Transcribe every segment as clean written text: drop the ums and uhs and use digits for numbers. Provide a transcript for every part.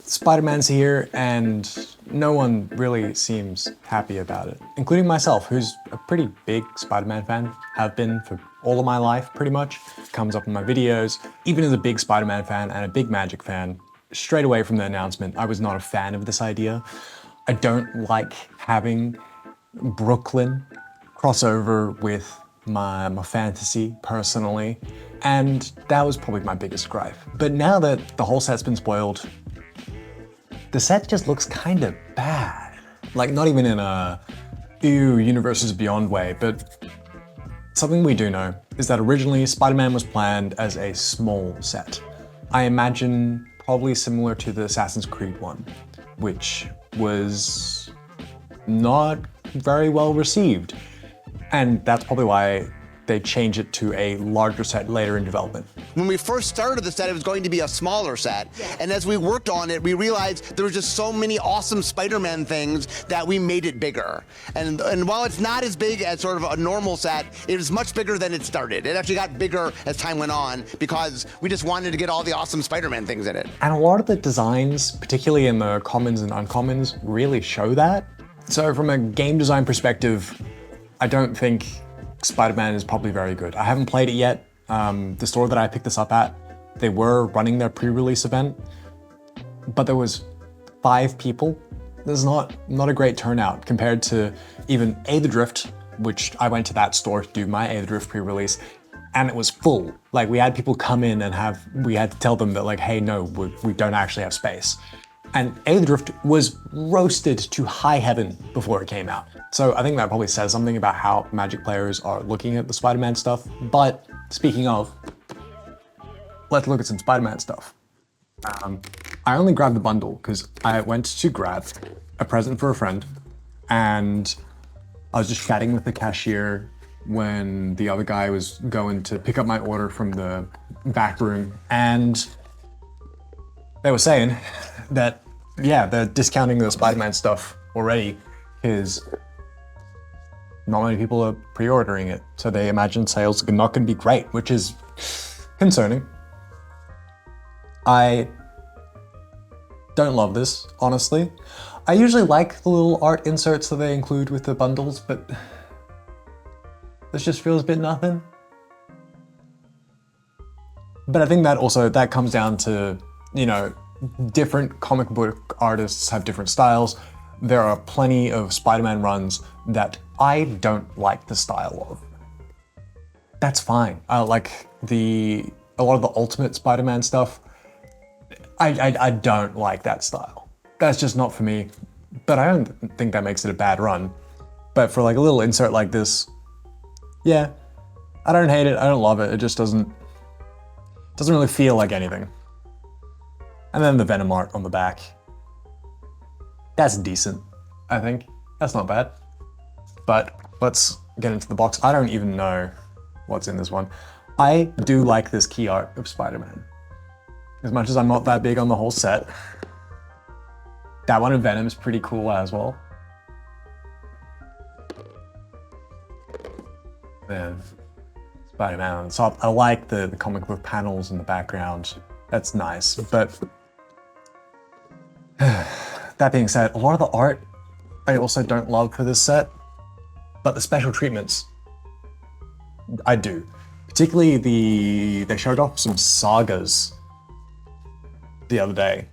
Spider-Man's here and no one really seems happy about it, including myself, who's a pretty big Spider-Man fan, have been for all of my life pretty much. Comes up in my videos. Even as a big Spider-Man fan and a big Magic fan, straight away from the announcement, I was not a fan of this idea. I don't like having Brooklyn crossover with my fantasy personally, and that was probably my biggest gripe. But now that the whole set's been spoiled, the set just looks kind of bad. Like, not even in a ew, universes beyond way, but something we do know is that originally Spider-Man was planned as a small set. I imagine probably similar to the Assassin's Creed one, which was not very well received. And that's probably why they changed it to a larger set later in development. When we first started the set, it was going to be a smaller set. And as we worked on it, we realized there were just so many awesome Spider-Man things that we made it bigger. And while it's not as big as sort of a normal set, it was much bigger than it started. It actually got bigger as time went on because we just wanted to get all the awesome Spider-Man things in it. And a lot of the designs, particularly in the commons and uncommons, really show that. So from a game design perspective, I don't think Spider-Man is probably very good. I haven't played it yet. The store that I picked this up at, they were running their pre-release event, but there was 5 people. There's not a great turnout compared to even A the Drift, which I went to that store to do my A the Drift pre-release, and it was full. Like, we had people come in and we had to tell them that, like, hey, no, we don't actually have space. And A the Drift was roasted to high heaven before it came out. So I think that probably says something about how Magic players are looking at the Spider-Man stuff. But speaking of, let's look at some Spider-Man stuff. I only grabbed the bundle because I went to grab a present for a friend, and I was just chatting with the cashier when the other guy was going to pick up my order from the back room, and they were saying that, yeah, they're discounting the Spider-Man stuff already because not many people are pre-ordering it. So they imagine sales are not going to be great, which is concerning. I don't love this, honestly. I usually like the little art inserts that they include with the bundles, but this just feels a bit nothing. But I think that comes down to, you know, different comic book artists have different styles. There are plenty of Spider-Man runs that I don't like the style of. That's fine. I like a lot of the Ultimate Spider-Man stuff. I don't like that style. That's just not for me. But I don't think that makes it a bad run. But for like a little insert like this, yeah, I don't hate it, I don't love it. It just doesn't really feel like anything. And then the Venom art on the back. That's decent, I think. That's not bad. But let's get into the box. I don't even know what's in this one. I do like this key art of Spider-Man. As much as I'm not that big on the whole set, that one of Venom is pretty cool as well. Then Spider-Man on the top. I like the comic book panels in the background. That's nice, but that being said, a lot of the art I also don't love for this set, but the special treatments, I do. Particularly they showed off some sagas the other day,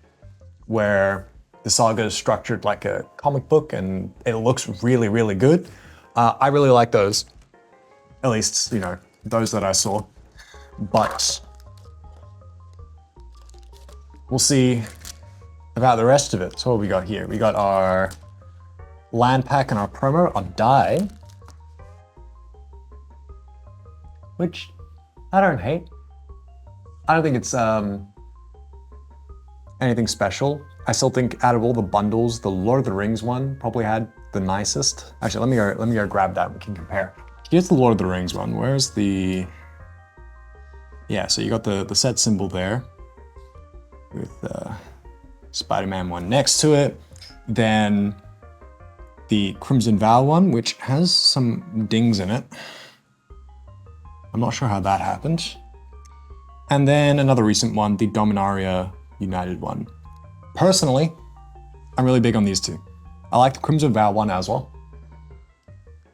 where the saga is structured like a comic book and it looks really, really good. I really like those, at least, you know, those that I saw, but we'll see about the rest of it. So what we got here? We got our land pack and our promo on die, which I don't hate. I don't think it's anything special. I still think out of all the bundles, the Lord of the Rings one probably had the nicest. Actually, let me go grab that. We can compare. Here's the Lord of the Rings one. Where's the? Yeah, so you got the set symbol there with Spider-Man one next to it. Then the Crimson Vow one, which has some dings in it. I'm not sure how that happened. And then another recent one, the Dominaria United one. Personally, I'm really big on these two. I like the Crimson Vow one as well.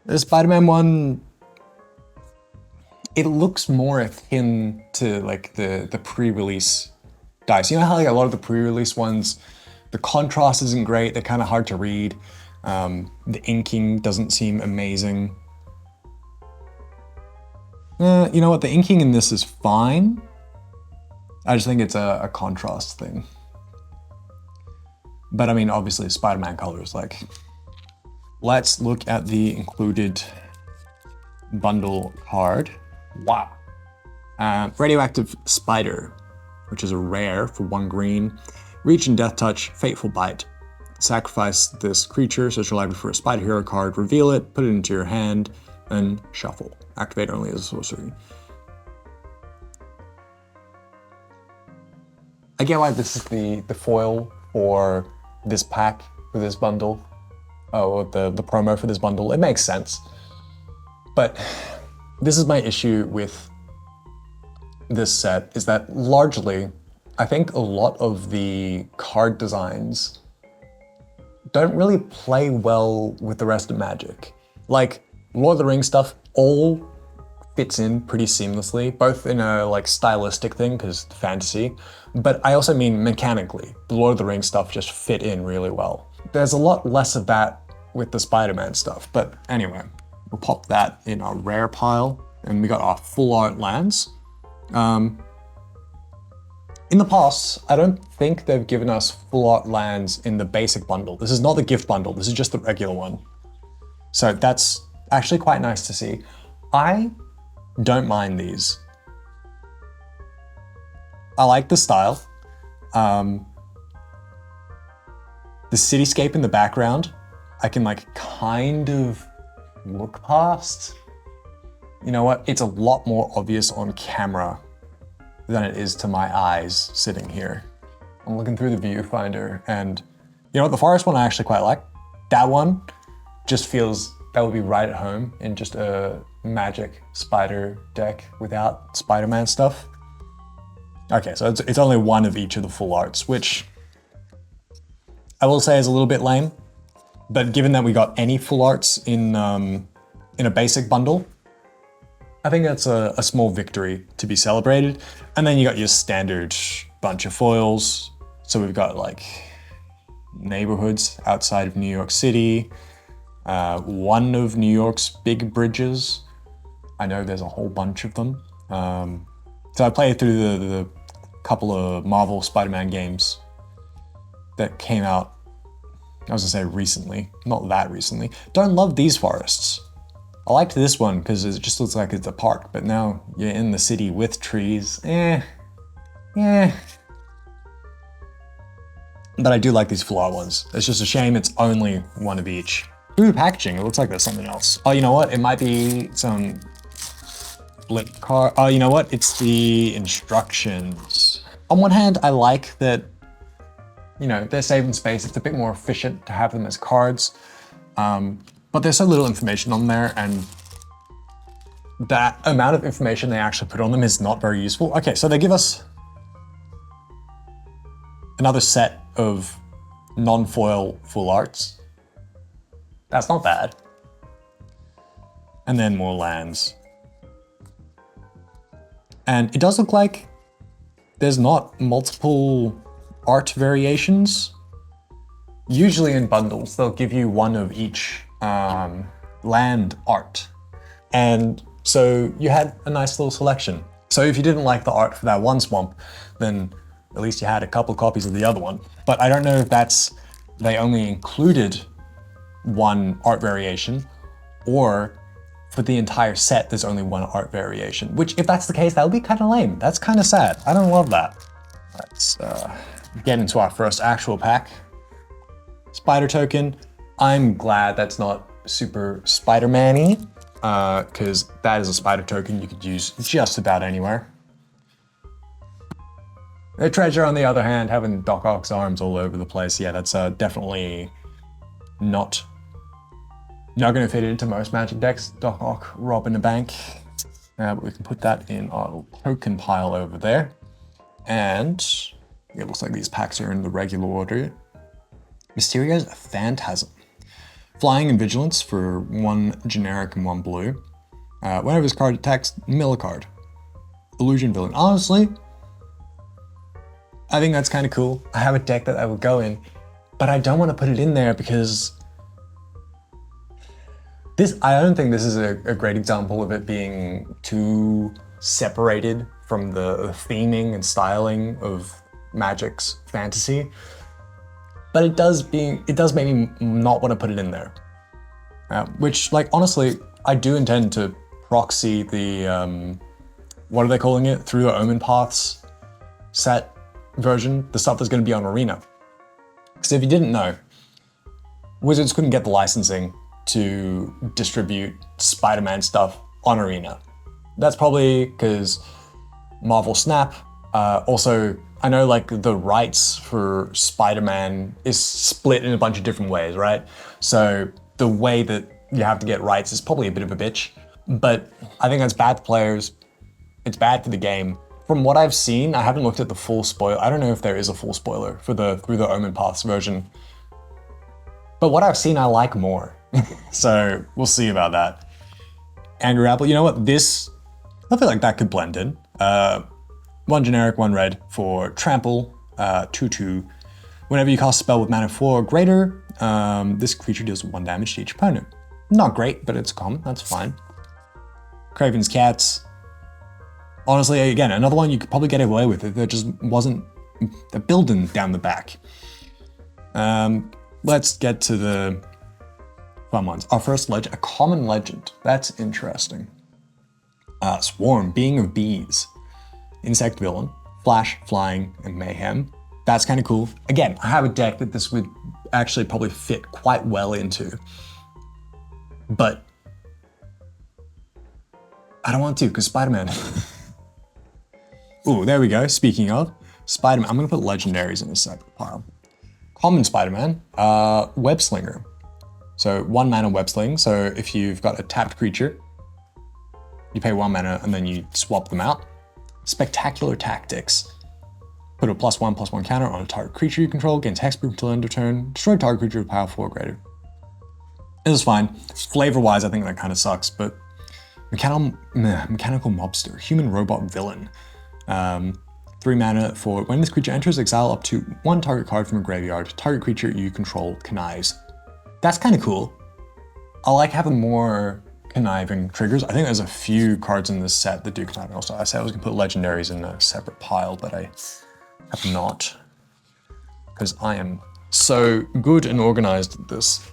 The Spider-Man one, it looks more akin to like the pre-release dice. You know how like a lot of the pre-release ones, the contrast isn't great, they're kind of hard to read. The inking doesn't seem amazing. You know what, the inking in this is fine. I just think it's a contrast thing. But I mean, obviously Spider-Man colors, like. Let's look at the included bundle card. Wow. Radioactive Spider, which is a rare for 1 green. Reach and Death Touch, Fateful Bite. Sacrifice this creature, search your library for a Spider Hero card, reveal it, put it into your hand, and shuffle. Activate only as a sorcery. I get why this is the foil for this pack, for this bundle. Oh, the promo for this bundle. It makes sense. But this is my issue with this set, is that largely, I think a lot of the card designs don't really play well with the rest of Magic. Like, Lord of the Rings stuff all fits in pretty seamlessly, both in a like stylistic thing, because fantasy, but I also mean mechanically. The Lord of the Rings stuff just fit in really well. There's a lot less of that with the Spider-Man stuff, but anyway, we'll pop that in our rare pile, and we got our full art lands. In the past, I don't think they've given us full art lands in the basic bundle. This is not the gift bundle, this is just the regular one. So that's actually quite nice to see. I don't mind these. I like the style. The cityscape in the background, I can like kind of look past. You know what? It's a lot more obvious on camera than it is to my eyes sitting here. I'm looking through the viewfinder, and you know what? The forest one I actually quite like. That one just feels that would be right at home in just a Magic Spider deck without Spider-Man stuff. Okay, so it's only one of each of the full arts, which I will say is a little bit lame. But given that we got any full arts in a basic bundle, I think that's a small victory to be celebrated. And then you got your standard bunch of foils. So we've got like neighborhoods outside of New York City, one of New York's big bridges. I know there's a whole bunch of them. So I played through the couple of Marvel Spider-Man games that came out, I was gonna say recently, not that recently. Don't love these forests. I liked this one because it just looks like it's a park, but now you're in the city with trees. But I do like these full art ones. It's just a shame it's only one of each. Ooh, packaging, it looks like there's something else. Oh, you know what? It might be some flip card. Oh, you know what? It's the instructions. On one hand, I like that, you know, they're saving space. It's a bit more efficient to have them as cards. But there's so little information on there, and that amount of information they actually put on them is not very useful. Okay, so they give us another set of non-foil full arts. That's not bad. And then more lands. And it does look like there's not multiple art variations. Usually in bundles, they'll give you one of each land art. And so you had a nice little selection. So if you didn't like the art for that one swamp, then at least you had a couple copies of the other one. But I don't know if that's, they only included one art variation, or for the entire set, there's only one art variation, which if that's the case, that would be kind of lame. That's kind of sad. I don't love that. Let's get into our first actual pack. Spider token. I'm glad that's not super Spider-Man-y, because that is a spider token you could use just about anywhere. The treasure, on the other hand, having Doc Ock's arms all over the place, yeah, that's definitely not going to fit into most Magic decks. Doc Ock robbing a bank. But we can put that in our token pile over there. And It looks like these packs are in the regular order. Mysterio's Phantasm. Flying and Vigilance for 1 generic and 1 blue. Whenever this card attacks, mill a card. Illusion Villain. Honestly, I think that's kind of cool. I have a deck that I would go in, but I don't want to put it in there because I don't think this is a great example of it being too separated from the theming and styling of Magic's fantasy. But it does make me not want to put it in there. Which, like, honestly, I do intend to proxy the, what are they calling it? Through the Omen Paths set version, the stuff that's going to be on Arena. Because if you didn't know, Wizards couldn't get the licensing to distribute Spider-Man stuff on Arena. That's probably because Marvel Snap. Also, I know like the rights for Spider-Man is split in a bunch of different ways, right? So the way that you have to get rights is probably a bit of a bitch, but I think that's bad for players. It's bad for the game. From what I've seen, I haven't looked at the full spoiler. I don't know if there is a full spoiler for through the Omen Paths version, but what I've seen, I like more. So we'll see about that. Angry Apple, you know what? I feel like that could blend in. 1 generic, 1 red for Trample, 2/2. Whenever you cast a spell with mana 4 or greater, this creature deals 1 damage to each opponent. Not great, but it's common, that's fine. Craven's Cats. Honestly, again, another one you could probably get away with if there just wasn't a building down the back. Let's get to the fun ones. Our first legend, a common legend. That's interesting. Swarm, Being of Bees. Insect Villain, Flash, Flying, and Mayhem. That's kind of cool. Again, I have a deck that this would actually probably fit quite well into. But I don't want to, because Spider-Man. Ooh, there we go. Speaking of, Spider-Man. I'm going to put legendaries in a separate pile. Common Spider-Man, Web Slinger. So 1 mana Web Sling. So if you've got a tapped creature, you pay 1 mana and then you swap them out. Spectacular Tactics. Put a +1/+1 counter on a target creature you control, gains hexproof until end of turn, destroy target creature with power 4 or greater. This is fine. Flavor-wise, I think that kind of sucks, but Mechanical Mobster, Human Robot Villain. 3 mana for when this creature enters, exile up to 1 target card from a graveyard. Target creature you control connives. That's kind of cool. I like having more conniving triggers. I think there's a few cards in this set that do conniving also. I said I was gonna put legendaries in a separate pile, but I have not. Because I am so good and organized at this.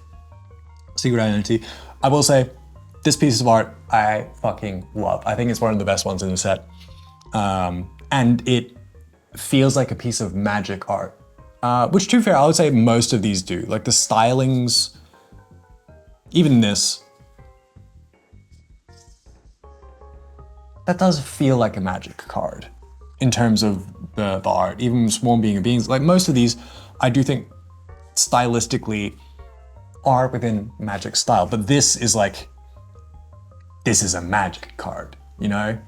Secret Identity. I will say, this piece of art I fucking love. I think it's one of the best ones in the set. And it feels like a piece of Magic art. Which, to be fair, I would say most of these do. Like the stylings, even this, that does feel like a Magic card in terms of the art. Even Swarm Being of Beings, like most of these, I do think stylistically are within Magic style, but this is like, this is a Magic card, you know?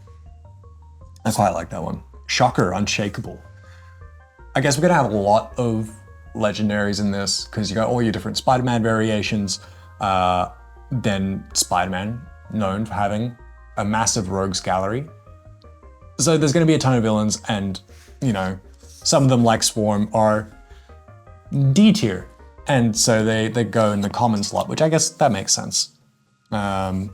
I quite like that one. Shocker, Unshakable. I guess we're gonna have a lot of legendaries in this because you got all your different Spider-Man variations. Then Spider-Man, known for having a massive rogues gallery. So there's gonna be a ton of villains, and you know, some of them like Swarm are D tier. And so they go in the common slot, which I guess that makes sense. But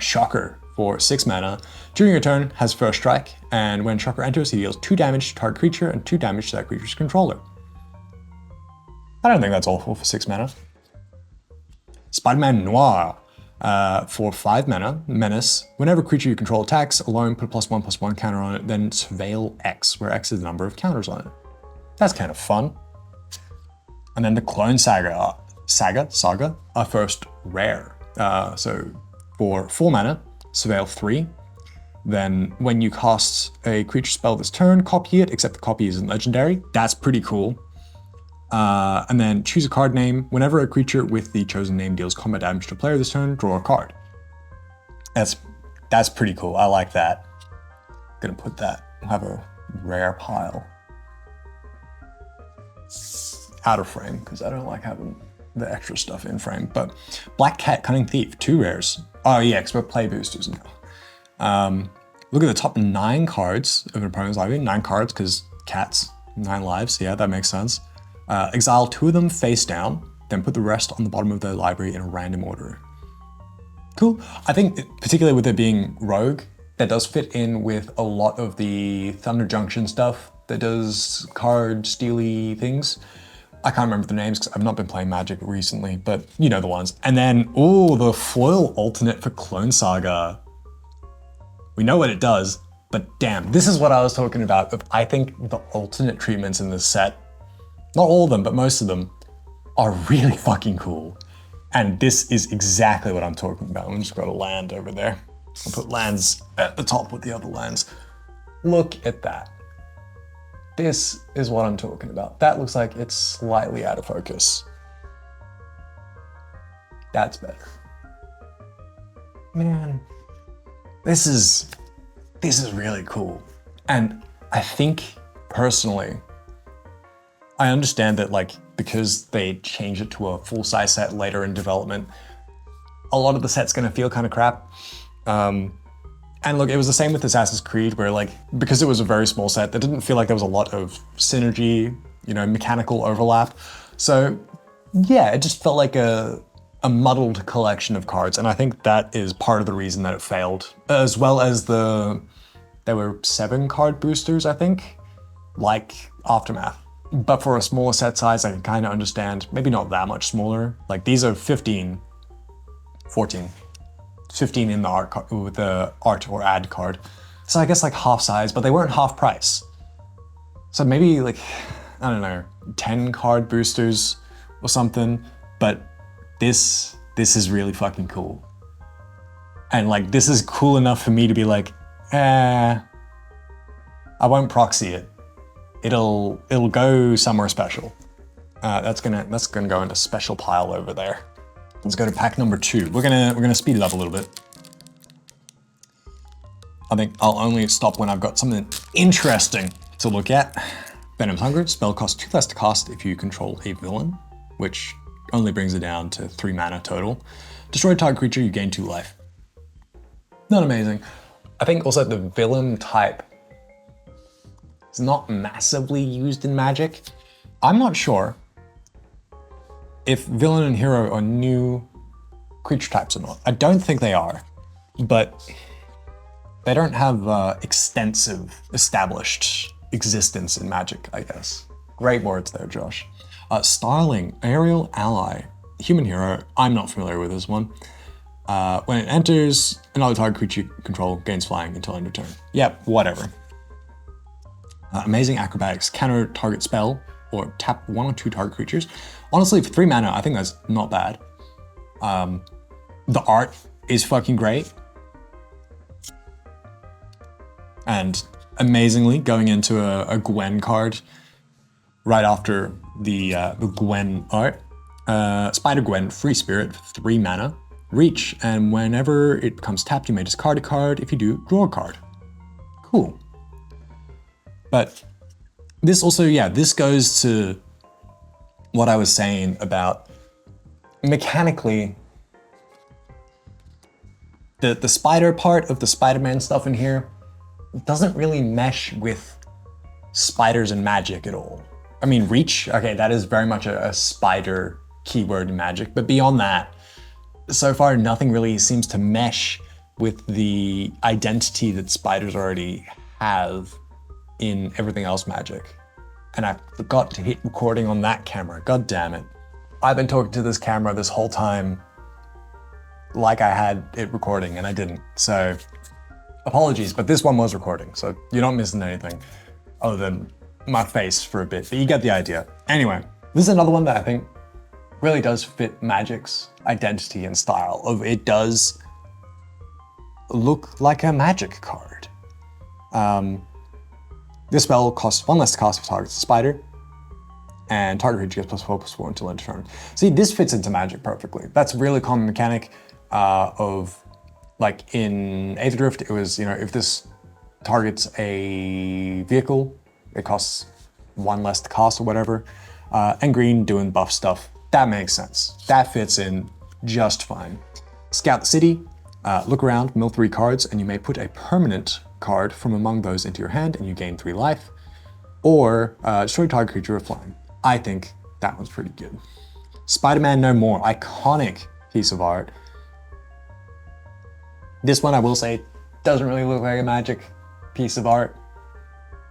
Shocker for 6 mana, during your turn has first strike, and when Shocker enters, he deals 2 damage to target creature and 2 damage to that creature's controller. I don't think that's awful for 6 mana. Spider-Man Noir for 5 mana, Menace. Whenever creature you control attacks, alone put a +1/+1 counter on it, then Surveil X, where X is the number of counters on it. That's kind of fun. And then the Clone Saga, our first rare. So for 4 mana, Surveil 3. Then when you cast a creature spell this turn, copy it, except the copy isn't legendary. That's pretty cool. And then choose a card name. Whenever a creature with the chosen name deals combat damage to a player this turn, draw a card. That's pretty cool. I like that. Gonna put that, have a rare pile. out of frame because I don't like having the extra stuff in frame. But Black Cat, Cunning Thief, 2 rares. Oh yeah, expert play boosters now. Look at the top 9 cards of an opponent's library. 9 cards because cats, 9 lives. Yeah, that makes sense. Exile 2 of them face down, then put the rest on the bottom of their library in a random order. Cool. I think particularly with it being rogue, that does fit in with a lot of the Thunder Junction stuff that does card steely things. I can't remember the names because I've not been playing Magic recently, but you know the ones. And then, oh, the foil alternate for Clone Saga. We know what it does, but damn, this is what I was talking about. I think the alternate treatments in this set, not all of them, but most of them, are really fucking cool. And this is exactly what I'm talking about. I'm just got a land over there. I'll put lands at the top with the other lands. Look at that. This is what I'm talking about. That looks like it's slightly out of focus. That's better. Man, this is really cool. And I think personally, I understand that like, because they changed it to a full-size set later in development, a lot of the set's gonna feel kind of crap. And look, it was the same with Assassin's Creed where like, because it was a very small set, there didn't feel like there was a lot of synergy, you know, mechanical overlap. So yeah, it just felt like a muddled collection of cards. And I think that is part of the reason that it failed, as well as there were 7 card boosters, I think, like Aftermath. But for a smaller set size, I can kind of understand, maybe not that much smaller. Like these are 15 in the art card, with the art or ad card. So I guess like half size, but they weren't half price. So maybe like, I don't know, 10 card boosters or something. But this is really fucking cool. And like, this is cool enough for me to be like, I won't proxy it. It'll go somewhere special. That's gonna go in a special pile over there. Let's go to pack number 2. We're gonna speed it up a little bit. I think I'll only stop when I've got something interesting to look at. Venom's Hunger, spell costs 2 less to cast if you control a villain, which only brings it down to 3 mana total. Destroy a target creature, you gain 2 life. Not amazing. I think also the villain type is not massively used in Magic. I'm not sure if villain and hero are new creature types or not. I don't think they are, but they don't have extensive established existence in Magic, I guess. Great words there, Josh. Starling, aerial ally, human hero. I'm not familiar with this one. When it enters, another target creature you control gains flying until end of turn. Yep, whatever. Amazing acrobatics, counter target spell, or tap 1 or 2 target creatures. Honestly, for 3 mana, I think that's not bad. The art is fucking great. And amazingly, going into a Gwen card right after the Gwen art. Spider Gwen, free spirit, 3 mana, reach, and whenever it becomes tapped, you may discard a card. If you do, draw a card. Cool. But this also, yeah, this goes to what I was saying about mechanically, the spider part of the Spider-Man stuff in here doesn't really mesh with spiders and Magic at all. I mean, reach, okay, that is very much a spider keyword in Magic, but beyond that, so far nothing really seems to mesh with the identity that spiders already have in everything else Magic. And I forgot to hit recording on that camera, god damn it. I've been talking to this camera this whole time like I had it recording and I didn't. So apologies, but this one was recording, so you're not missing anything other than my face for a bit, but you get the idea. Anyway, this is another one that I think really does fit Magic's identity and style of it does look like a Magic card. This spell costs 1 less to cast if targets a spider, and target creature gets +4/+4 until end of turn. See, this fits into Magic perfectly. That's a really common mechanic of, like in Aether-Drift, it was, you know, if this targets a vehicle, it costs 1 less to cast or whatever. and green doing buff stuff. That makes sense. That fits in just fine. Scout the city, look around, mill 3 cards, and you may put a permanent card from among those into your hand and you gain 3 life. Or destroy target creature with flying. I think that one's pretty good. Spider-Man No More, iconic piece of art. This one I will say doesn't really look like a Magic piece of art,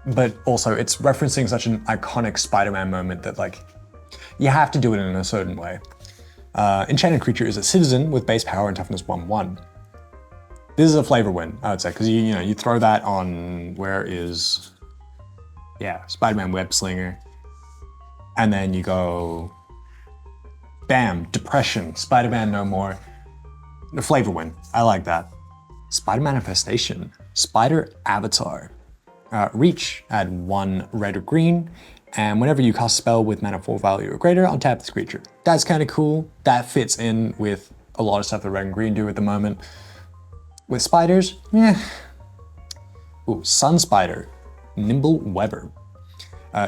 but also it's referencing such an iconic Spider-Man moment that like, you have to do it in a certain way. Enchanted creature is a citizen with base power and toughness 1/1. This is a flavor win, I would say, because you throw that on, where is, yeah, Spider-Man Web Slinger, and then you go, bam, Depression, Spider-Man No More, the flavor win. I like that. Spider Manifestation, Spider Avatar. Reach, add 1 red or green, and whenever you cast a spell with mana 4 value or greater, untap this creature. That's kind of cool. That fits in with a lot of stuff that red and green do at the moment. With spiders, Ooh, Sun Spider, Nimble Weber.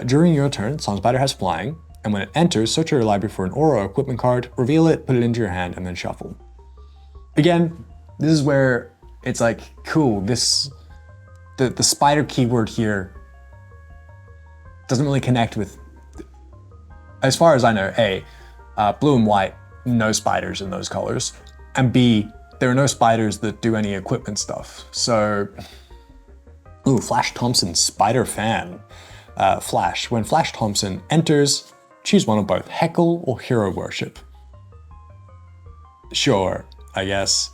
During your turn, Sun Spider has flying, and when it enters, search your library for an aura or equipment card, reveal it, put it into your hand, and then shuffle. Again, this is where it's like, cool, the spider keyword here doesn't really connect with, as far as I know, A, blue and white, no spiders in those colors, and B, there are no spiders that do any equipment stuff. So, ooh, Flash Thompson, Spider Fan. Flash, when Flash Thompson enters, choose one of both Heckle or Hero Worship. Sure, I guess.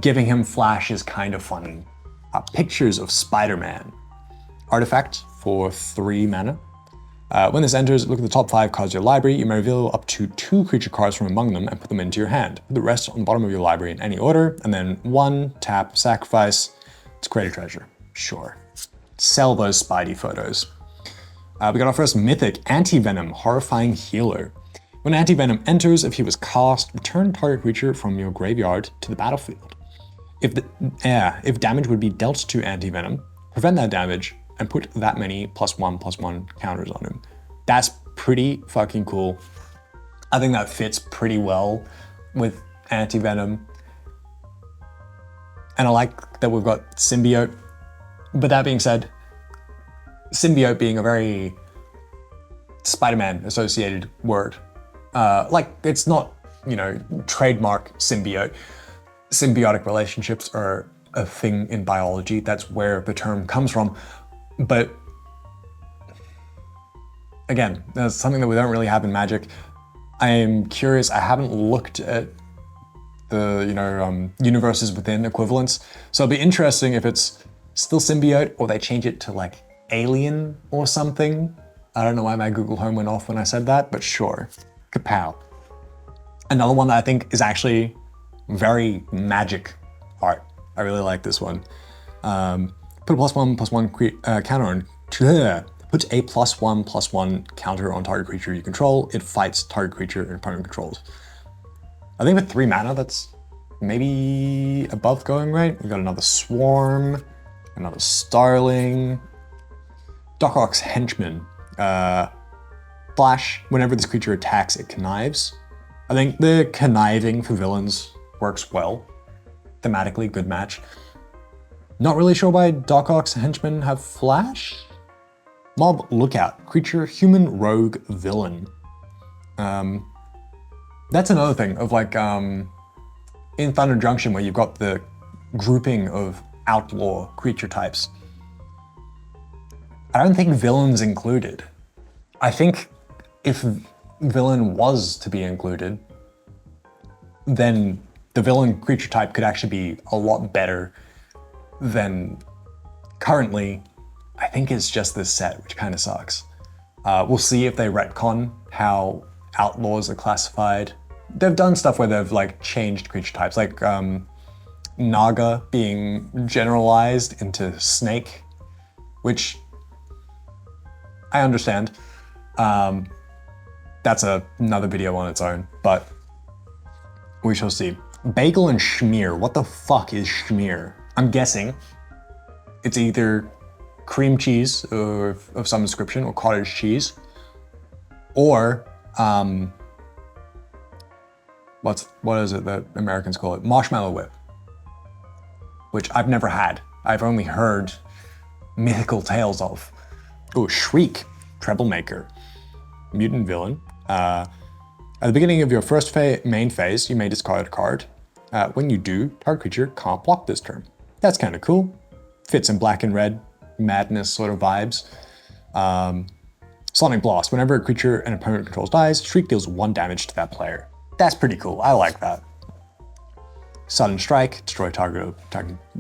Giving him Flash is kind of funny. Pictures of Spider-Man. Artifact for 3 mana. When this enters, look at the top 5 cards of your library. You may reveal up to 2 creature cards from among them and put them into your hand. Put the rest on the bottom of your library in any order, and then 1, tap, sacrifice to create a treasure. Sure. Sell those Spidey photos. We got our first mythic, Anti-Venom, Horrifying Healer. When Anti-Venom enters, if he was cast, return target creature from your graveyard to the battlefield. If damage would be dealt to Anti-Venom, prevent that damage and put that many +1/+1 counters on him. That's pretty fucking cool. I think that fits pretty well with Anti-Venom. And I like that we've got Symbiote. But that being said, Symbiote being a very Spider-Man associated word. Like, it's not, trademark symbiote. Symbiotic relationships are a thing in biology. That's where the term comes from. But again, that's something that we don't really have in Magic. I am curious. I haven't looked at the universes within equivalents. So it'll be interesting if it's still symbiote or they change it to like alien or something. I don't know why my Google Home went off when I said that, but sure. Kapow. Another one that I think is actually very Magic art. I really like this one. Put a +1/+1 counter on. Put a +1/+1 counter on target creature you control. It fights target creature your opponent controls. I think with 3 mana, that's maybe above going rate. We've got another Swarm, another Starling, Doc Ock's Henchman. Flash, whenever this creature attacks, it connives. I think the conniving for villains works well. Thematically, good match. Not really sure why Doc Ock's Henchmen have Flash. Mob Lookout, creature, human, rogue, villain. That's another thing of like, in Thunder Junction where you've got the grouping of outlaw creature types. I don't think villain's included. I think if villain was to be included, then the villain creature type could actually be a lot better than currently. I think it's just this set, which kind of sucks. We'll see if they retcon how outlaws are classified. They've done stuff where they've like changed creature types, like Naga being generalized into snake, which I understand. That's another video on its own, but we shall see. Bagel and Schmear. What the fuck is Schmear? I'm guessing it's either cream cheese of some description or cottage cheese. Or, what is it that Americans call it? Marshmallow Whip, which I've never had. I've only heard mythical tales of. Oh, Shriek, Troublemaker, Mutant Villain. At the beginning of your first main phase, you may discard a card. When you do, target creature can't block this turn. That's kind of cool. Fits in black and red, madness sort of vibes. Sonic Blast. Whenever a creature an opponent controls dies, Shriek deals 1 damage to that player. That's pretty cool. I like that. Sudden Strike. Destroy target.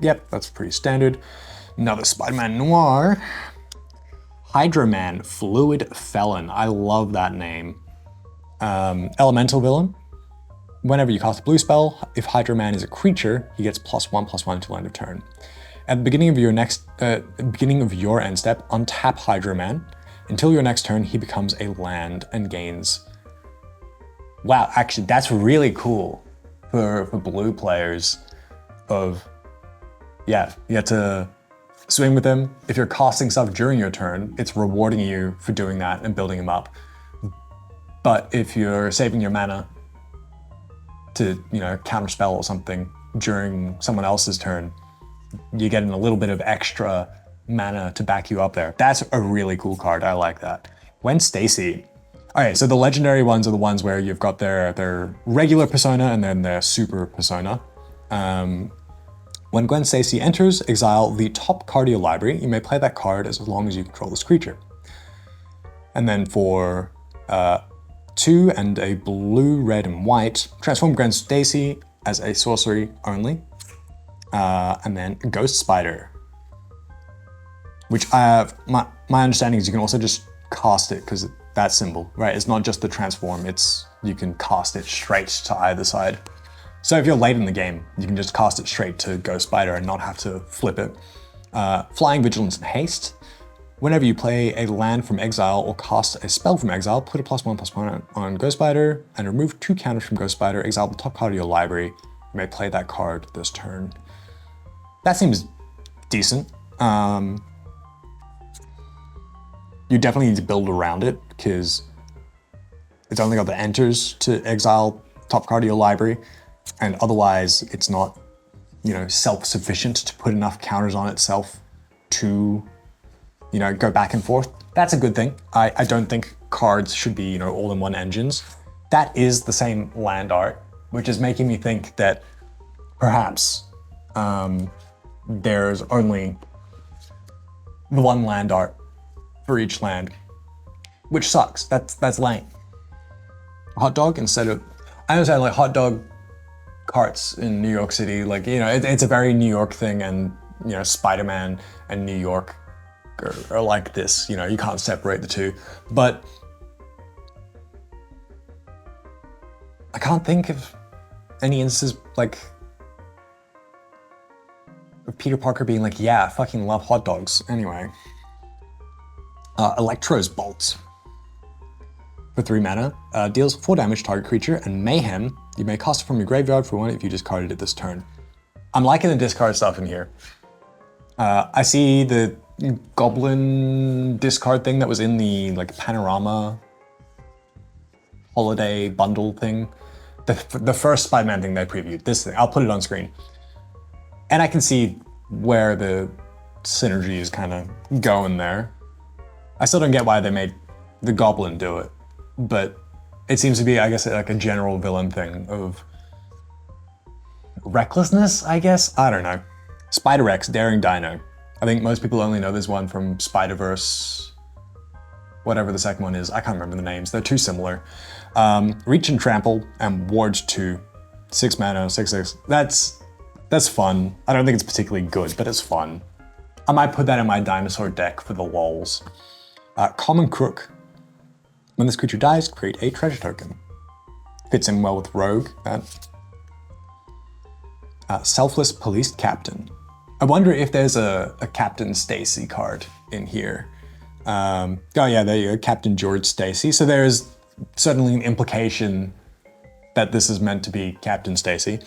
Yep, that's pretty standard. Another Spiderman Noir. Hydroman, Fluid Felon. I love that name. Elemental Villain. Whenever you cast a blue spell, if Hydroman is a creature, he gets +1/+1 until end of turn. At the beginning of your end step, untap Hydroman. Until your next turn, he becomes a land and gains. Wow, actually, that's really cool for blue players. Yeah, you get to swing with him. If you're casting stuff during your turn, it's rewarding you for doing that and building him up. But if you're saving your mana to, counterspell or something during someone else's turn, you're getting a little bit of extra mana to back you up there. That's a really cool card. I like that. Gwen Stacy. Okay, so the legendary ones are the ones where you've got their regular persona and then their super persona. When Gwen Stacy enters, exile the top card of your library. You may play that card as long as you control this creature. And then for 2 and a blue, red, and white, transform Gwen Stacy as a sorcery only. And then Ghost Spider, which I have, my understanding is you can also just cast it because that symbol, right? It's not just the transform, you can cast it straight to either side. So if you're late in the game, you can just cast it straight to Ghost Spider and not have to flip it. Flying, Vigilance, and Haste. Whenever you play a land from exile or cast a spell from exile, put a +1/+1 on Ghost Spider and remove 2 counters from Ghost Spider, exile the top card of your library. You may play that card this turn. That seems decent. You definitely need to build around it because it's only got the enters to exile top card of your library, and otherwise it's not, self-sufficient to put enough counters on itself to, go back and forth. That's a good thing. I don't think cards should be, all-in-one engines. That is the same land art, which is making me think that perhaps there's only the one land art for each land, which sucks. That's lame. Hot dog instead of, I understand like hot dog carts in New York City, like, it's a very New York thing, and, Spider-Man and New York are like this, you can't separate the two. But I can't think of any instances like of Peter Parker being like, yeah, I fucking love hot dogs. Anyway. Electro's Bolt. For 3 mana, deals 4 damage to target creature, and Mayhem, you may cast it from your graveyard for 1 if you discarded it this turn. I'm liking the discard stuff in here. I see the goblin discard thing that was in the panorama holiday bundle thing. The first Spider-Man thing they previewed, this thing, I'll put it on screen. And I can see where the synergy is kind of going there. I still don't get why they made the goblin do it, but it seems to be, I guess, like a general villain thing of recklessness, I guess? I don't know. Spider-X, Daring Dino. I think most people only know this one from Spider-Verse, whatever the second one is. I can't remember the names. They're too similar. Reach and Trample and Ward 2. 6 mana, 6/6. That's fun. I don't think it's particularly good, but it's fun. I might put that in my dinosaur deck for the lols. Common Crook. When this creature dies, create a treasure token. Fits in well with Rogue. Selfless Police Captain. I wonder if there's a Captain Stacy card in here. Oh yeah, there you go, Captain George Stacy. So there's certainly an implication that this is meant to be Captain Stacy.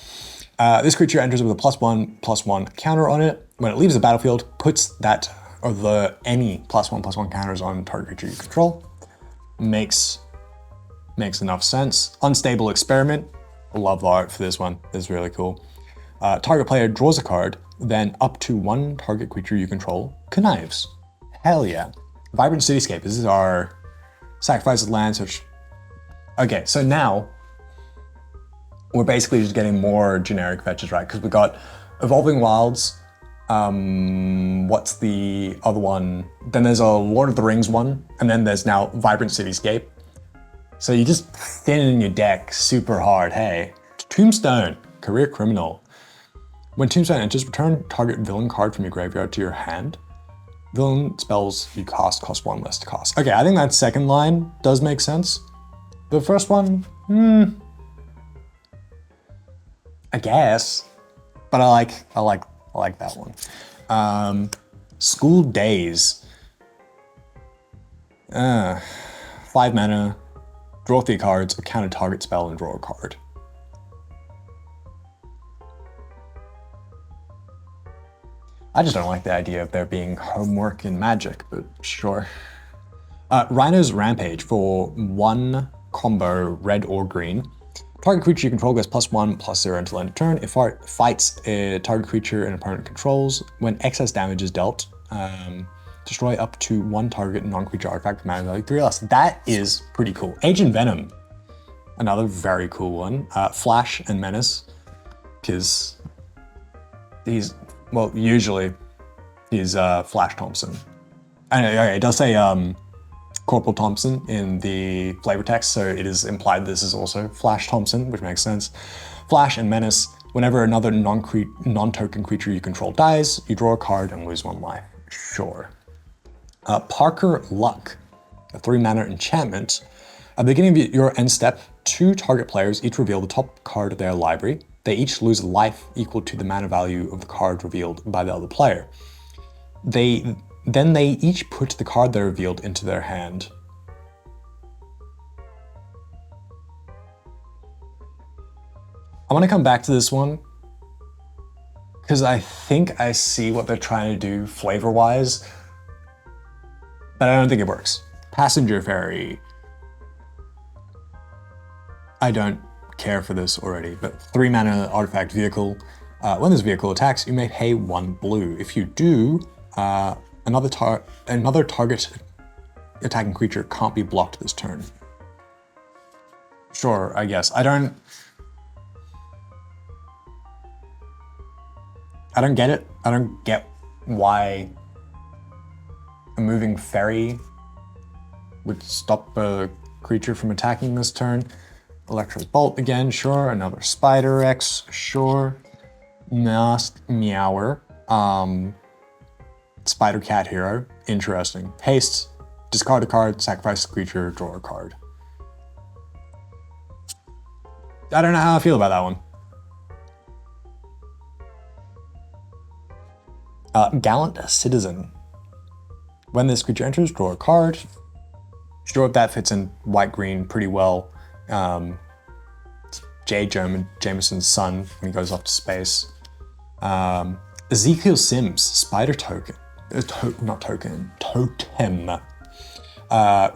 This creature enters with a +1/+1 counter on it. When it leaves the battlefield, puts that or any +1/+1 counters on target creature you control. Makes Makes enough sense. Unstable experiment. Love the art for this one. It's really cool. Target player draws a card, then up to one target creature you control connives. Hell yeah. Vibrant Cityscape. This is our sacrifice of land, which... Okay, so now we're basically just getting more generic fetches, right? Because we got Evolving Wilds. What's the other one? Then there's a Lord of the Rings one, and then there's now Vibrant Cityscape. So you just thin in your deck super hard, hey. Tombstone, Career Criminal. When Tombstone enters, return target villain card from your graveyard to your hand. Villain spells you cast cost 1 less to cast. Okay, I think that second line does make sense. The first one, I guess. But I like that one. School Days. 5 mana, draw 3 cards, or counter target spell and draw a card. I just don't like the idea of there being homework in Magic, but sure. Rhino's Rampage for 1 combo, red or green. Target creature you control gets +1/+0 until end of turn. If it fights a target creature an opponent controls, when excess damage is dealt, destroy up to 1 target non-creature artifact with mana value 3 less. That is pretty cool. Agent Venom, another very cool one. Flash and Menace, because he's, well, usually he's Flash Thompson. Okay, it does say Corporal Thompson in the flavor text, so it is implied this is also Flash Thompson, which makes sense. Flash and Menace, whenever another non-token creature you control dies, you draw a card and lose 1 life. Sure. Parker Luck, a 3 mana enchantment. At the beginning of your end step, 2 target players each reveal the top card of their library. They each lose a life equal to the mana value of the card revealed by the other player. Then they each put the card they revealed into their hand. I want to come back to this one because I think I see what they're trying to do flavor-wise, but I don't think it works. Passenger Ferry. I don't care for this already, but 3 mana artifact vehicle. When this vehicle attacks, you may pay 1 blue. If you do, another target attacking creature can't be blocked this turn. Sure, I guess. I don't get it. I don't get why a moving ferry would stop a creature from attacking this turn. Electro's Bolt again, sure. Another Spider X, sure. Meower. Spider Cat Hero, interesting. Haste, discard a card, sacrifice a creature, draw a card. I don't know how I feel about that one. Gallant Citizen. When this creature enters, draw a card. Sure, that fits in white-green pretty well. Jameson's son when he goes off to space. Ezekiel Sims, Spider Token. Totem.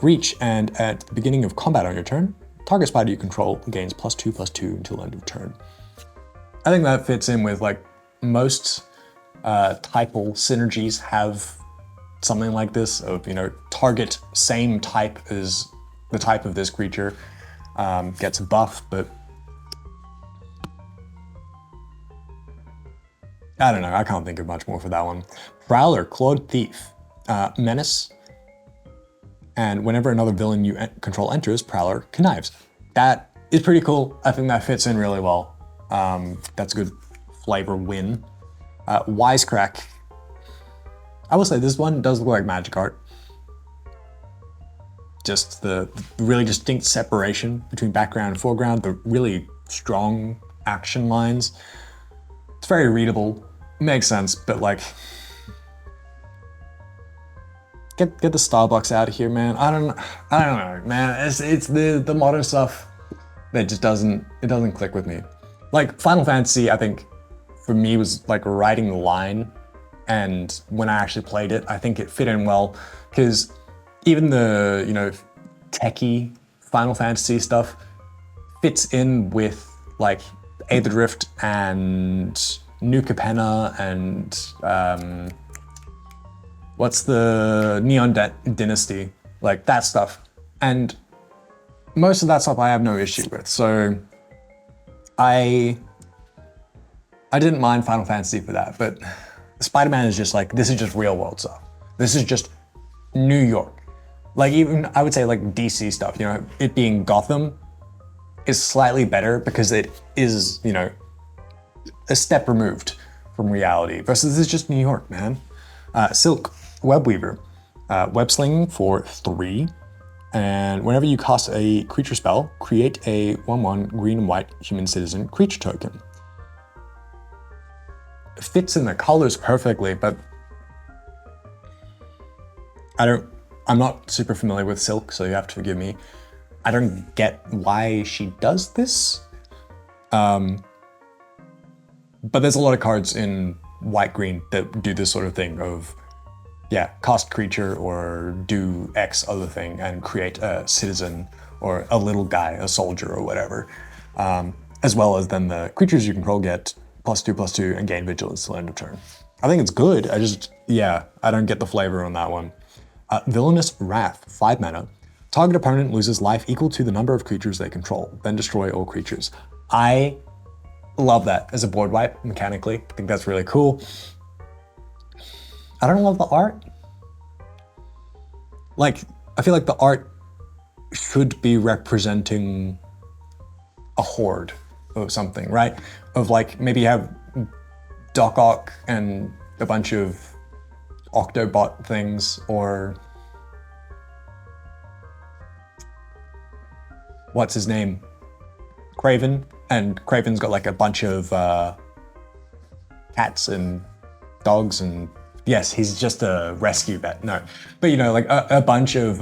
Reach, and at the beginning of combat on your turn, target spider you control gains +2/+2 until end of turn. I think that fits in with like most typal synergies have something like this of, you know, target same type as the type of this creature, gets a buff, but I don't know, I can't think of much more for that one. Prowler, Clawed Thief, Menace, and whenever another villain you control enters, Prowler connives. That is pretty cool. I think that fits in really well. That's a good flavor win. Wisecrack. I will say this one does look like magic art. Just the really distinct separation between background and foreground, the really strong action lines. It's very readable, makes sense, but like, get the Starbucks out of here, man. I don't know, man. It's the modern stuff that just doesn't click with me. Like Final Fantasy, I think for me was like riding the line, and when I actually played it, I think it fit in well because even the, you know, techie Final Fantasy stuff fits in with like Aether Drift and New Capenna and what's the Neon Dynasty, like that stuff. And most of that stuff I have no issue with. So I didn't mind Final Fantasy for that, but Spider-Man is just like, this is just real world stuff. This is just New York. Like even, I would say like DC stuff, you know, it being Gotham is slightly better because it is, you know, a step removed from reality versus this is just New York, man. Silk, Web Weaver, web slinging for 3. And whenever you cast a creature spell, create a 1/1 green and white human citizen creature token. It fits in the colors perfectly, but I'm not super familiar with Silk, so you have to forgive me. I don't get why she does this. But there's a lot of cards in white-green that do this sort of thing of, yeah, cast creature or do X other thing and create a citizen or a little guy, a soldier or whatever. As well as then the creatures you control get +2/+2 and gain vigilance till end of turn. I think it's good, I don't get the flavor on that one. Villainous Wrath, 5 mana. Target opponent loses life equal to the number of creatures they control, then destroy all creatures. I love that as a board wipe mechanically. I think that's really cool. I don't love the art. Like, I feel like the art should be representing a horde or something, right? Of like, maybe you have Doc Ock and a bunch of Octobot things, or what's his name? Craven, and Craven's got like a bunch of cats and dogs, and yes, he's just a rescue vet, no. But you know, like a bunch of,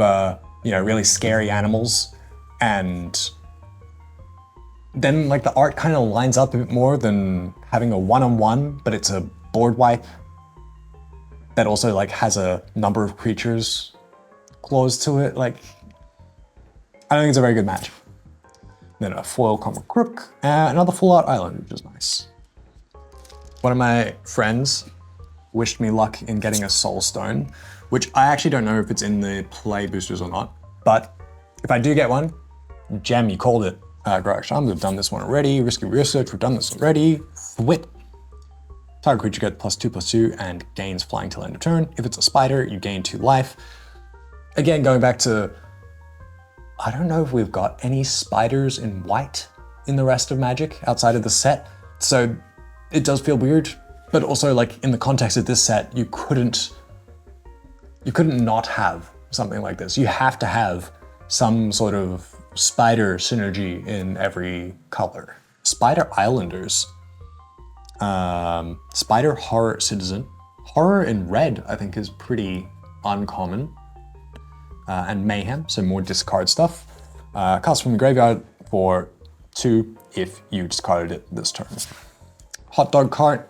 you know, really scary animals, and then like the art kind of lines up a bit more than having a one-on-one, but it's a board wipe that also like has a number of creatures clause to it. Like, I don't think it's a very good match. Then a foil Common Crook, another full art island, which is nice. One of my friends wished me luck in getting a Soul Stone, which I actually don't know if it's in the play boosters or not, but if I do get one, gem, you called it. Garage Charms, we've done this one already. Risky Research, we've done this already. Thwit. Target creature gets +2/+2 and gains flying till end of turn. If it's a spider, you gain 2 life. Again, going back to, I don't know if we've got any spiders in white in the rest of Magic outside of the set. So it does feel weird, but also like in the context of this set, you couldn't not have something like this. You have to have some sort of spider synergy in every color. Spider Islanders. Spider Horror Citizen. Horror in red, I think, is pretty uncommon. And Mayhem, so more discard stuff. Cast from the graveyard for 2 if you discarded it this turn. Hot Dog Cart.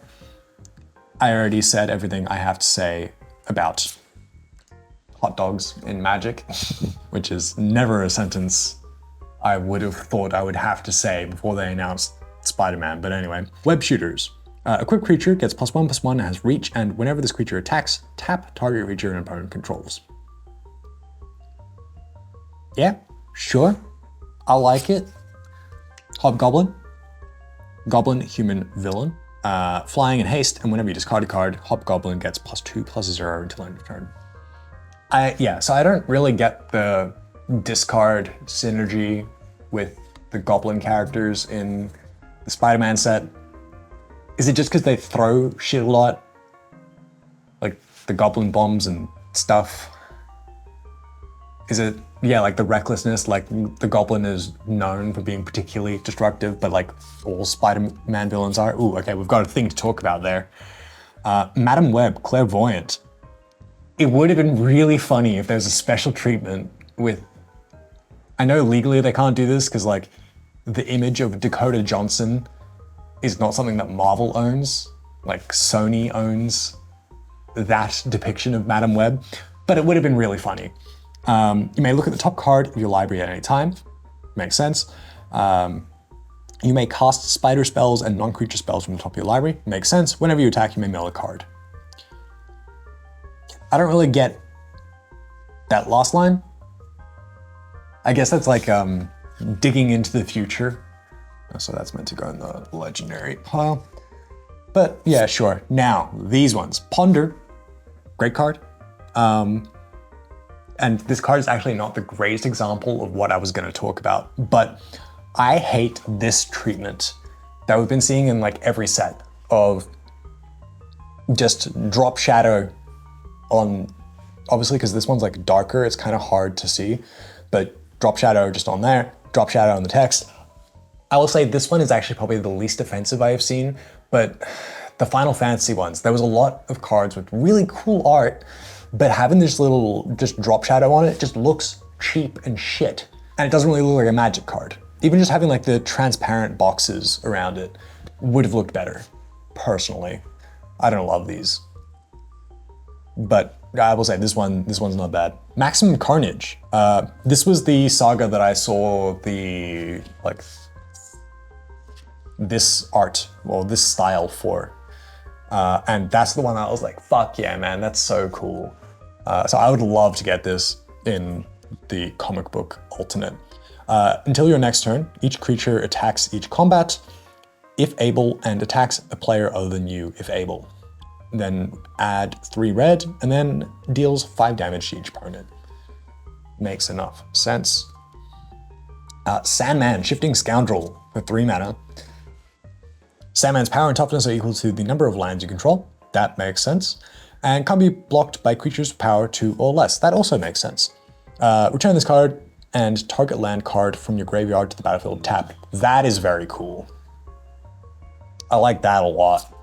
I already said everything I have to say about hot dogs in Magic, which is never a sentence I would have thought I would have to say before they announced Spider-Man, but anyway. Web Shooters. Equipped creature gets +1/+1, has reach, and whenever this creature attacks, tap target creature an opponent controls. Yeah, sure. I like it. Hobgoblin. Goblin, human, villain. Flying and haste, and whenever you discard a card, Hobgoblin gets +2/+0 until end of turn. So I don't really get the discard synergy with the Goblin characters in the Spider-Man set. Is it just because they throw shit a lot? Like the Goblin bombs and stuff? Is it, like the recklessness, like the Goblin is known for being particularly destructive, but like all Spider-Man villains are? Ooh, okay, we've got a thing to talk about there. Madam Web, Clairvoyant. It would have been really funny if there's a special treatment with, I know legally they can't do this because like the image of Dakota Johnson is not something that Marvel owns, like Sony owns that depiction of Madam Web, but it would have been really funny. You may look at the top card of your library at any time. Makes sense. You may cast spider spells and non-creature spells from the top of your library. Makes sense. Whenever you attack, you may mill a card. I don't really get that last line. I guess that's like digging into the future. So that's meant to go in the legendary pile. But yeah, sure. Now, these ones. Ponder. Great card. And this card is actually not the greatest example of what I was going to talk about, but I hate this treatment that we've been seeing in like every set of just drop shadow on, obviously because this one's like darker, it's kind of hard to see, but drop shadow just on there, drop shadow on the text. I will say this one is actually probably the least offensive I have seen, but the Final Fantasy ones, there was a lot of cards with really cool art, but having this little just drop shadow on it just looks cheap and shit. And it doesn't really look like a Magic card. Even just having like the transparent boxes around it would have looked better, personally. I don't love these. But I will say this one's not bad. Maximum Carnage. This was the saga that I saw the, like, this art, or this style for. And that's the one I was like, fuck yeah, man, that's so cool. So I would love to get this in the comic book alternate. Until your next turn, each creature attacks each combat, if able, and attacks a player other than you, if able. Then add 3 red, and then deals 5 damage to each opponent. Makes enough sense. Sandman, Shifting Scoundrel, for 3 mana. Sandman's power and toughness are equal to the number of lands you control. That makes sense. And can't be blocked by creatures with power 2 or less. That also makes sense. Return this card and target land card from your graveyard to the battlefield tapped. That is very cool. I like that a lot.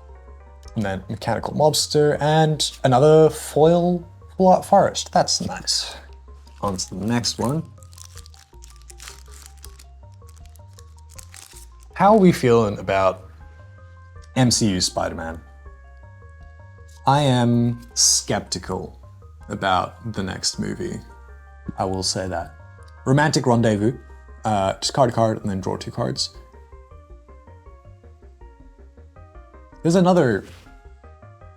And then Mechanical Mobster and another foil Full Art Forest. That's nice. On to the next one. How are we feeling about MCU Spider-Man? I am skeptical about the next movie. I will say that. Romantic Rendezvous. Discard a card and then draw 2 cards. There's another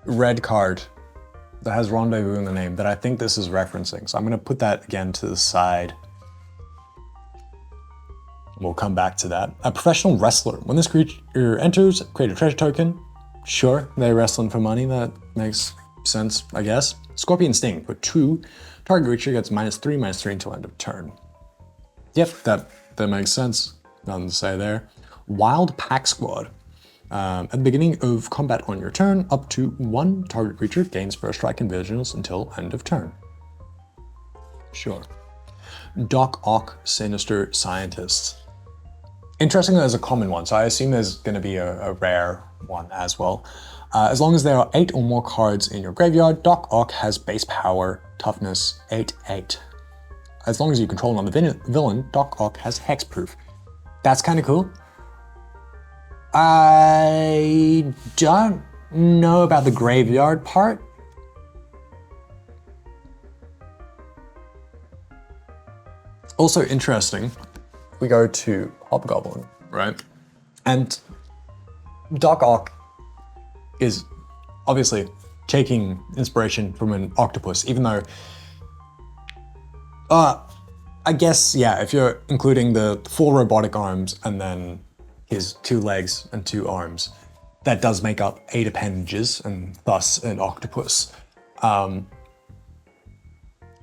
red card that has Rendezvous in the name that I think this is referencing. So I'm gonna put that again to the side. We'll come back to that. A Professional Wrestler. When this creature enters, create a treasure token. Sure, they're wrestling for money. That makes sense, I guess. Scorpion Sting. For 2, target creature gets -3/-3 until end of turn. Yep, that makes sense. Nothing to say there. Wild Pack Squad. At the beginning of combat on your turn, up to 1 target creature gains first strike and vigilance until end of turn. Sure. Doc Ock, Sinister Scientist. Interesting, there's a common one, so I assume there's going to be a rare one as well. As long as there are 8 or more cards in your graveyard, Doc Ock has base power, toughness 8/8. As long as you control another villain, Doc Ock has hexproof. That's kind of cool. I don't know about the graveyard part. Also interesting, we go to Hobgoblin, right? And Doc Ock is obviously taking inspiration from an octopus, even though, I guess, yeah, if you're including the 4 robotic arms and then his 2 legs and 2 arms, that does make up 8 appendages and thus an octopus.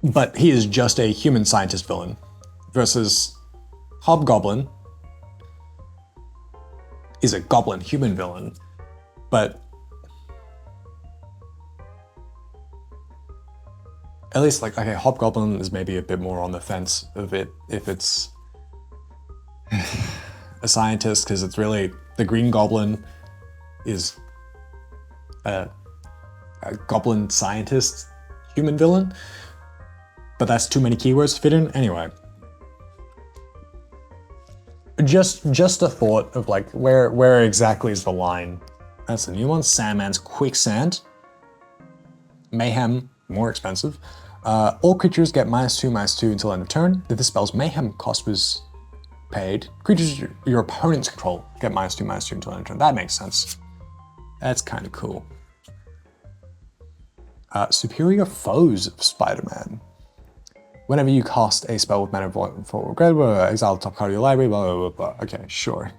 But he is just a human scientist villain versus Hobgoblin is a goblin human villain, but at least like, okay, Hobgoblin is maybe a bit more on the fence of it if it's a scientist, because it's really, the Green Goblin is a goblin scientist human villain, but that's too many keywords to fit in. Anyway, just a thought of like, where exactly is the line? That's the new one. Sandman's Quicksand. Mayhem, more expensive. All creatures get -2/-2 until end of turn. If the spell's mayhem cost was paid, creatures your opponents control get -2/-2 until end of turn. That makes sense. That's kind of cool. Superior Foes of Spider-Man. Whenever you cast a spell with mana for grade, exile the top card of your library, blah, blah, blah, blah. Okay, sure.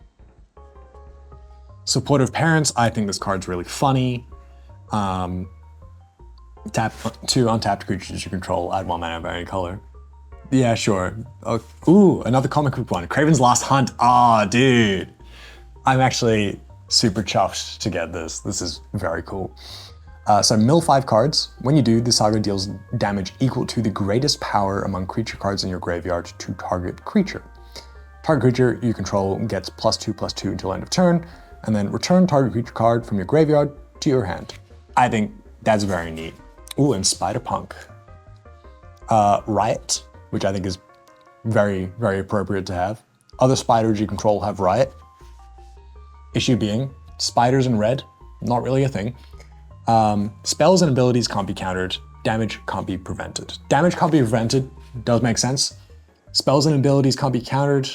Supportive Parents, I think this card's really funny. Tap 2 untapped creatures you control, add 1 mana of any color. Yeah, sure. Ooh, another comic book one. Kraven's Last Hunt. Ah, dude. I'm actually super chuffed to get this. This is very cool. So mill 5 cards. When you do, the saga deals damage equal to the greatest power among creature cards in your graveyard to target creature. Target creature you control gets +2/+2 until end of turn, and then return target creature card from your graveyard to your hand. I think that's very neat. Ooh, and Spider-Punk. Riot, which I think is very, very appropriate to have. Other spiders you control have Riot. Issue being, spiders in red, not really a thing. Spells and abilities can't be countered. Damage can't be prevented. Damage can't be prevented, does make sense. Spells and abilities can't be countered.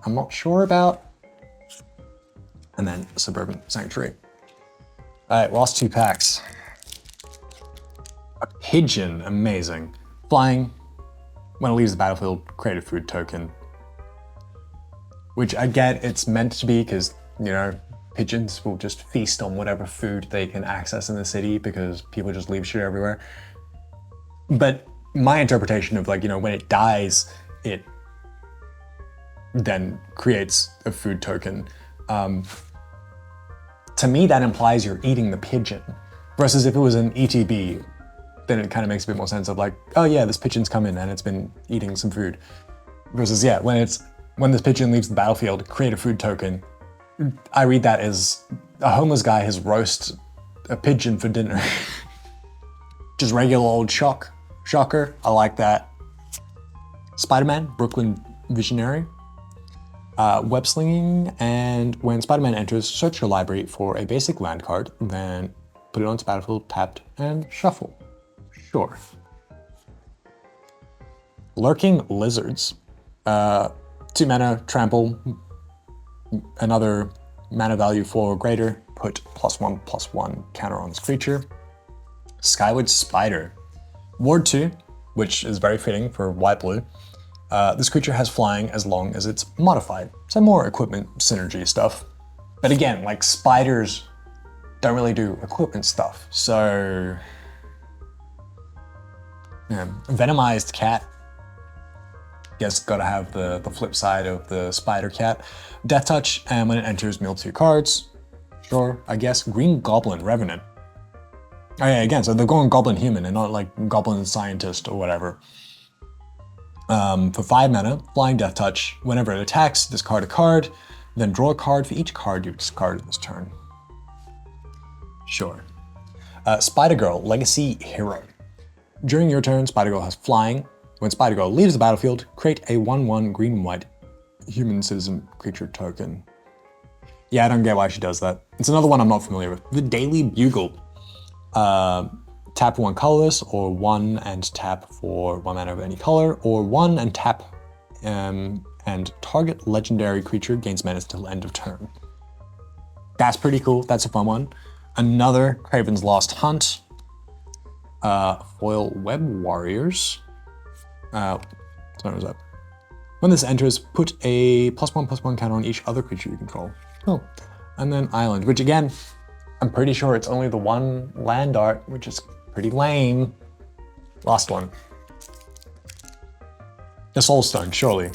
I'm not sure about. And then Suburban Sanctuary. All right, lost 2 packs. A pigeon, amazing. Flying, when it leaves the battlefield, create a food token. Which I get it's meant to be because, you know, pigeons will just feast on whatever food they can access in the city because people just leave shit everywhere. But my interpretation of, like, you know, when it dies, it then creates a food token. To me, that implies you're eating the pigeon. Versus if it was an ETB, then it kind of makes a bit more sense of like, oh yeah, this pigeon's come in and it's been eating some food. Versus, yeah, when this pigeon leaves the battlefield, create a food token. I read that as a homeless guy has roasted a pigeon for dinner. Just regular old shocker. I like that. Spider-Man, Brooklyn Visionary. Web slinging, and when Spider-Man enters, search your library for a basic land card, then put it onto battlefield, tapped, and shuffle. Sure. Lurking Lizards. 2 mana, trample, another mana value 4 or greater, put +1/+1 counter on this creature. Skyward Spider. Ward 2, which is very fitting for white-blue. This creature has flying as long as it's modified. So more equipment synergy stuff. But again, like, spiders don't really do equipment stuff. So, yeah. Venomized Cat. Guess gotta have the flip side of the spider cat. Death Touch, and when it enters, mill 2 cards. Sure, I guess. Green Goblin Revenant. Oh yeah, again, so they're going Goblin Human and not like Goblin Scientist or whatever. For 5 mana, Flying Death Touch. Whenever it attacks, discard a card, then draw a card for each card you discarded this turn. Sure. Spider-Girl, Legacy Hero. During your turn, Spider-Girl has flying. When Spider-Girl leaves the battlefield, create a 1/1 green-white human citizen creature token. Yeah, I don't get why she does that. It's another one I'm not familiar with. The Daily Bugle. Tap for 1 colorless, or 1 and tap for 1 mana of any color, or 1 and tap and target legendary creature gains mana until end of turn. That's pretty cool. That's a fun one. Another Kraven's Last Hunt. Foil Web Warriors. Sorry, was that? When this enters, put a +1/+1 counter on each other creature you control. Oh, and then Island, which again, I'm pretty sure it's only the 1 land art, which is pretty lame. Last one. The Soulstone, surely.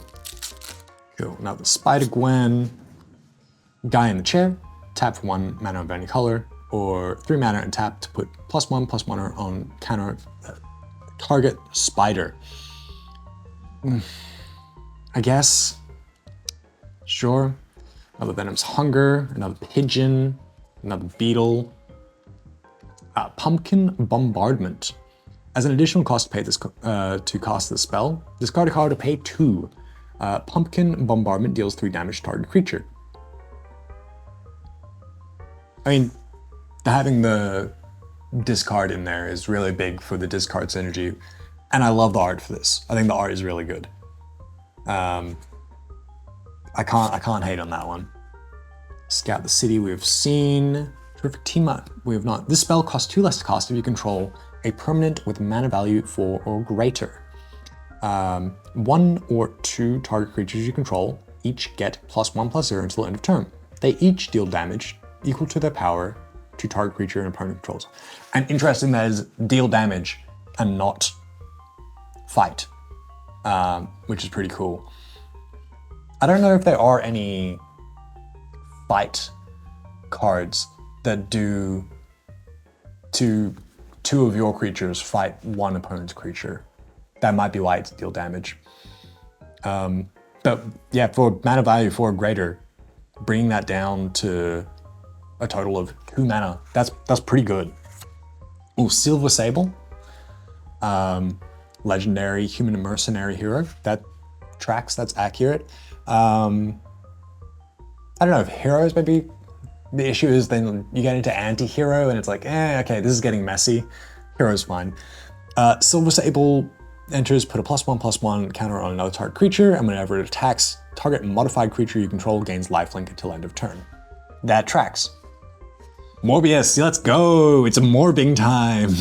Cool. Now the Spider-Gwen. Guy in the chair. Tap for 1 mana of any color, or 3 mana and tap to put +1/+1 on counter target spider. I guess. Sure. Another Venom's Hunger, another Pigeon, another Beetle. Pumpkin Bombardment. As an additional cost to pay this to cast this spell, discard a card to pay 2. Pumpkin Bombardment deals 3 damage to target creature. I mean, having the discard in there is really big for the discard synergy. And I love the art for this. I think the art is really good. I can't hate on that one. Scout the city we have seen. Terrific team up we have not. This spell costs 2 less to cast if you control a permanent with mana value 4 or greater. 1 or 2 target creatures you control each get +1/+0 until the end of turn. They each deal damage equal to their power to target creature and opponent controls. And interesting that is deal damage and not fight, which is pretty cool. I don't know if there are any fight cards that do two of your creatures fight one opponent's creature. That might be why it's deal damage. But yeah, for mana value 4 or greater, bringing that down to a total of 2 mana, that's pretty good. Ooh, Silver Sable. Legendary human mercenary hero. That tracks, that's accurate. I don't know if heroes maybe. The issue is then you get into anti-hero and it's like, okay, this is getting messy. Hero's fine. Silver Sable enters, put a +1/+1 counter on another target creature, and whenever it attacks, target modified creature you control gains lifelink until end of turn. That tracks. Morbius, let's go! It's a morbing time!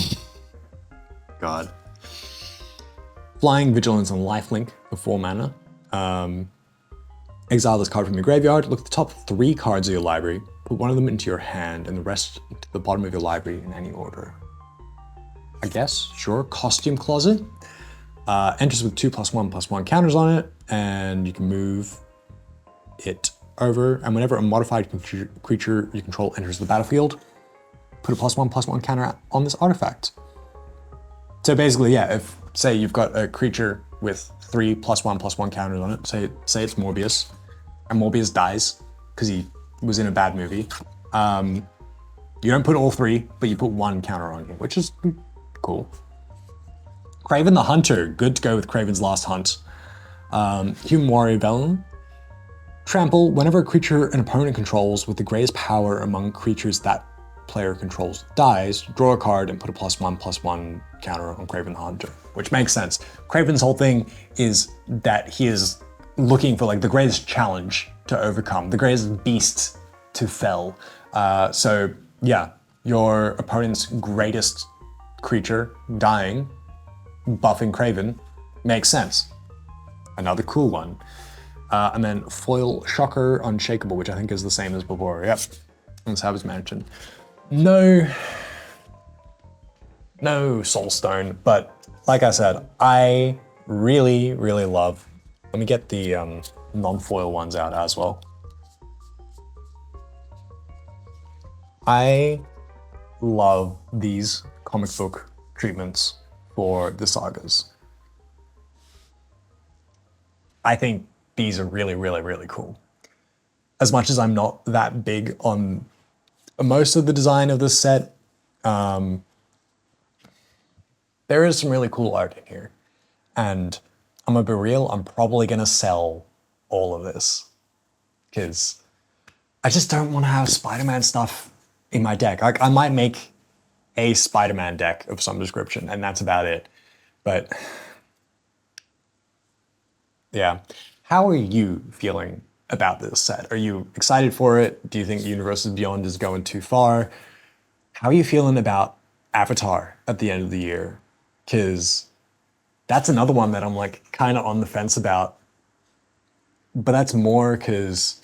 God. Flying, Vigilance, and lifelink for 4 mana. Exile this card from your graveyard, look at the top 3 cards of your library, put one of them into your hand and the rest to the bottom of your library in any order. I guess, sure. Costume Closet. Enters with 2 +1/+1 counters on it, and you can move it over, and whenever a modified creature you control enters the battlefield, put a +1/+1 counter on this artifact. So basically, yeah, if, say you've got a creature with 3 +1/+1 counters on it, say it's Morbius, and Morbius dies because he was in a bad movie, you don't put all 3, but you put 1 counter on him, which is cool. Craven the Hunter, good to go with Craven's Last Hunt. Human Warrior Velen. Trample, whenever a creature an opponent controls with the greatest power among creatures that player controls dies, draw a card and put a +1/+1 counter on Craven the Hunter, which makes sense. Craven's whole thing is that he is looking for like the greatest challenge to overcome, the greatest beast to fell. So yeah, your opponent's greatest creature dying, buffing Craven, makes sense. Another cool one. And then Foil Shocker Unshakable, which I think is the same as before. Yep, and Savage Mansion. No Soulstone, but like I said, I really, really love. Let me get the non-foil ones out as well. I love these comic book treatments for the sagas. I think these are really, really, really cool. As much as I'm not that big on most of the design of this set, there is some really cool art in here. And I'm gonna be real, I'm probably gonna sell all of this because I just don't want to have Spider-Man stuff in my deck. Like, I might make a Spider-Man deck of some description and that's about it. But yeah, how are you feeling about this set? Are you excited for it? Do you think Universes Beyond is going too far? How are you feeling about Avatar at the end of the year? Because that's another one that I'm like kind of on the fence about. But that's more because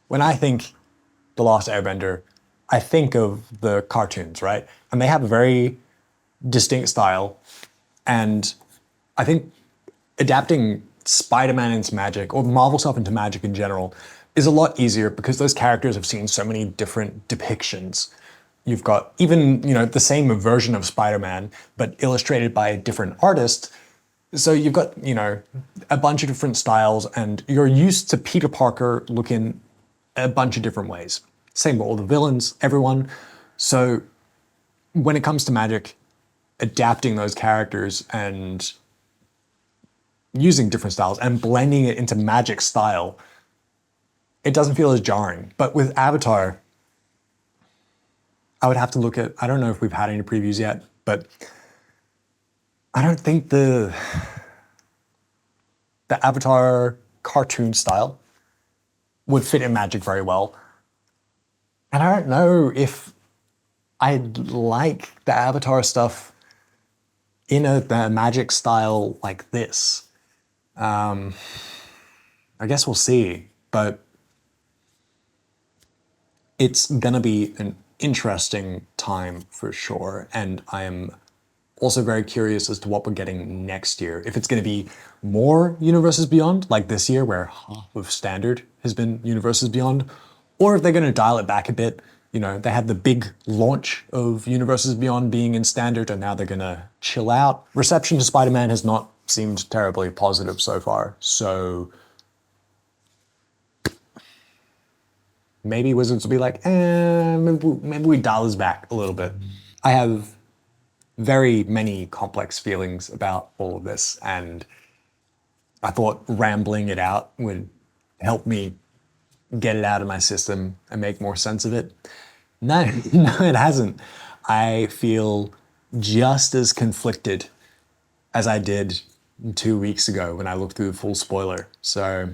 when I think The Last Airbender, I think of the cartoons, right? And they have a very distinct style. And I think adapting Spider-Man into magic, or Marvel stuff into magic in general, is a lot easier because those characters have seen so many different depictions. You've got even, the same version of Spider-Man, but illustrated by a different artist. So you've got, a bunch of different styles, and you're used to Peter Parker looking a bunch of different ways. Same with all the villains, everyone. So when it comes to magic, adapting those characters and using different styles and blending it into magic style, it doesn't feel as jarring. But with Avatar, I would have to look at, I don't know if we've had any previews yet, but I don't think the Avatar cartoon style would fit in Magic very well. And I don't know if I'd like the Avatar stuff in the Magic style like this. I guess we'll see, but it's gonna be an interesting time for sure. And I am also very curious as to what we're getting next year. If it's gonna be more Universes Beyond, like this year, where half of Standard has been Universes Beyond, or if they're gonna dial it back a bit. You know, they had the big launch of Universes Beyond being in Standard, and now they're gonna chill out. Reception to Spider-Man has not seemed terribly positive so far, so maybe Wizards will be like, maybe we dial this back a little bit. I have very many complex feelings about all of this, and I thought rambling it out would help me get it out of my system and make more sense of it. No, no, it hasn't. I feel just as conflicted as I did 2 weeks ago when I looked through the full spoiler. So,